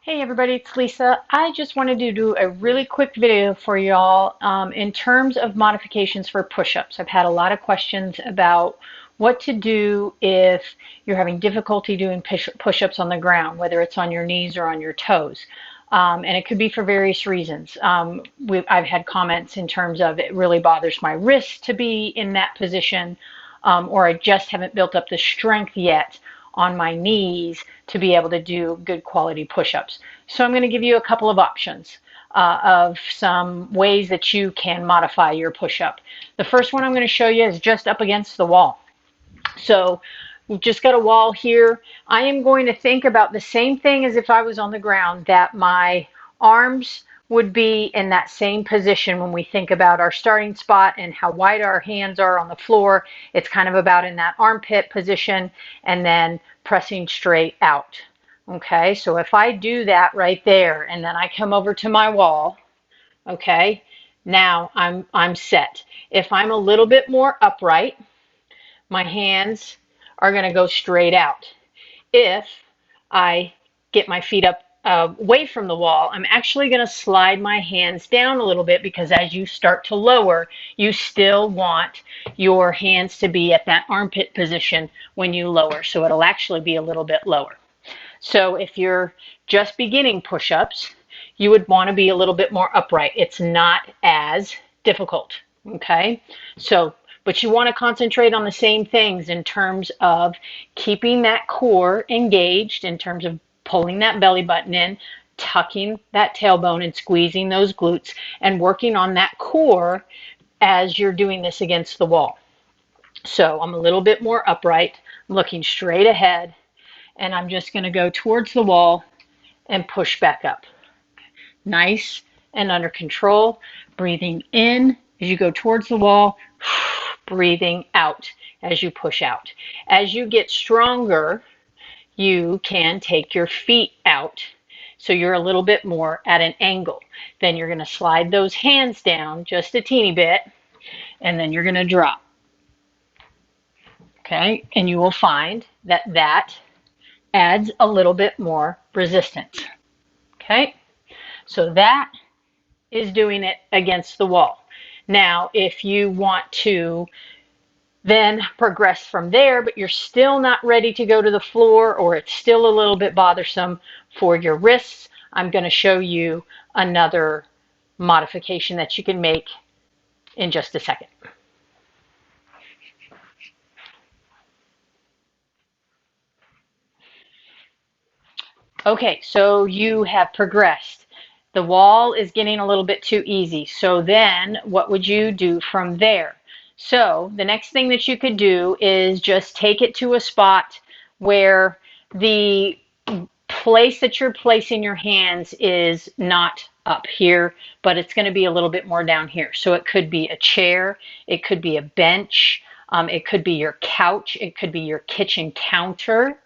Hey everybody, it's Lisa. I just wanted to do a really quick video for y'all in terms of modifications for push-ups. I've had a lot of questions about what to do if you're having difficulty doing push-ups on the ground, whether it's on your knees or on your toes. And it could be for various reasons. I've had comments in terms of it really bothers my wrist to be in that position, or I just haven't built up the strength yet on my knees to be able to do good quality push-ups. So I'm going to give you a couple of options of some ways that you can modify your push-up. The first one I'm going to show you is just up against the wall. So we've just got a wall here. I am going to think about the same thing as if I was on the ground, that my arms would be in that same position when we think about our starting spot and how wide our hands are on the floor. It's kind of about in that armpit position and then pressing straight out. Okay, so if I do that right there and then I come over to my wall, okay, now I'm set. If I'm a little bit more upright, my hands are going to go straight out. If I get my feet up away from the wall, I'm actually going to slide my hands down a little bit, because as you start to lower, you still want your hands to be at that armpit position when you lower. So it'll actually be a little bit lower. So if you're just beginning push-ups, you would want to be a little bit more upright. It's not as difficult, okay? But you want to concentrate on the same things in terms of keeping that core engaged, in terms of pulling that belly button in, tucking that tailbone and squeezing those glutes, and working on that core as you're doing this against the wall. So I'm a little bit more upright, I'm looking straight ahead, and I'm just going to go towards the wall and push back up. Nice and under control, breathing in as you go towards the wall, breathing out as you push out. As you get stronger, you can take your feet out so you're a little bit more at an angle. Then you're going to slide those hands down just a teeny bit, and then you're going to drop. Okay, and you will find that that adds a little bit more resistance. Okay, so that is doing it against the wall. Now, if you want to then progress from there, but you're still not ready to go to the floor, or it's still a little bit bothersome for your wrists, I'm going to show you another modification that you can make in just a second. Okay, so you have progressed. The wall is getting a little bit too easy. So then what would you do from there? So the next thing that you could do is just take it to a spot where the place that you're placing your hands is not up here, but it's going to be a little bit more down here. So it could be a chair, it could be a bench, it could be your couch, it could be your kitchen counter.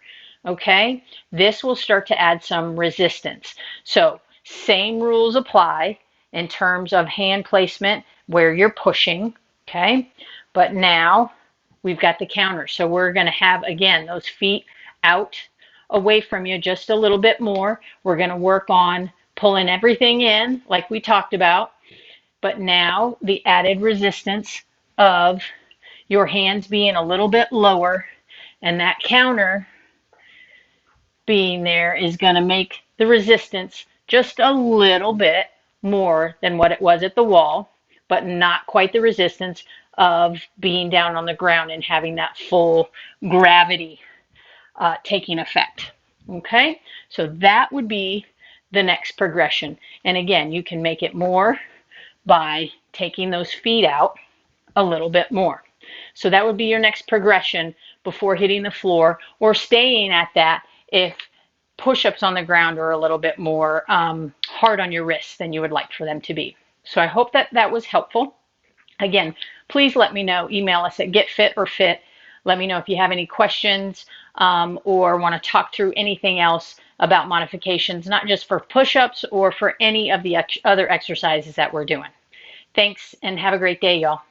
Okay, this will start to add some resistance. So same rules apply in terms of hand placement where you're pushing. Okay, but now we've got the counter. So we're going to have, again, those feet out away from you just a little bit more. We're going to work on pulling everything in like we talked about, but now the added resistance of your hands being a little bit lower and that counter being there is going to make the resistance just a little bit more than what it was at the wall, but not quite the resistance of being down on the ground and having that full gravity taking effect. Okay, so that would be the next progression. And again, you can make it more by taking those feet out a little bit more. So that would be your next progression before hitting the floor, or staying at that if push-ups on the ground are a little bit more hard on your wrists than you would like for them to be. So I hope that that was helpful. Again, please let me know. Email us at getfitorfit. Let me know if you have any questions or want to talk through anything else about modifications, not just for push-ups or for any of the other exercises that we're doing. Thanks, and have a great day, y'all.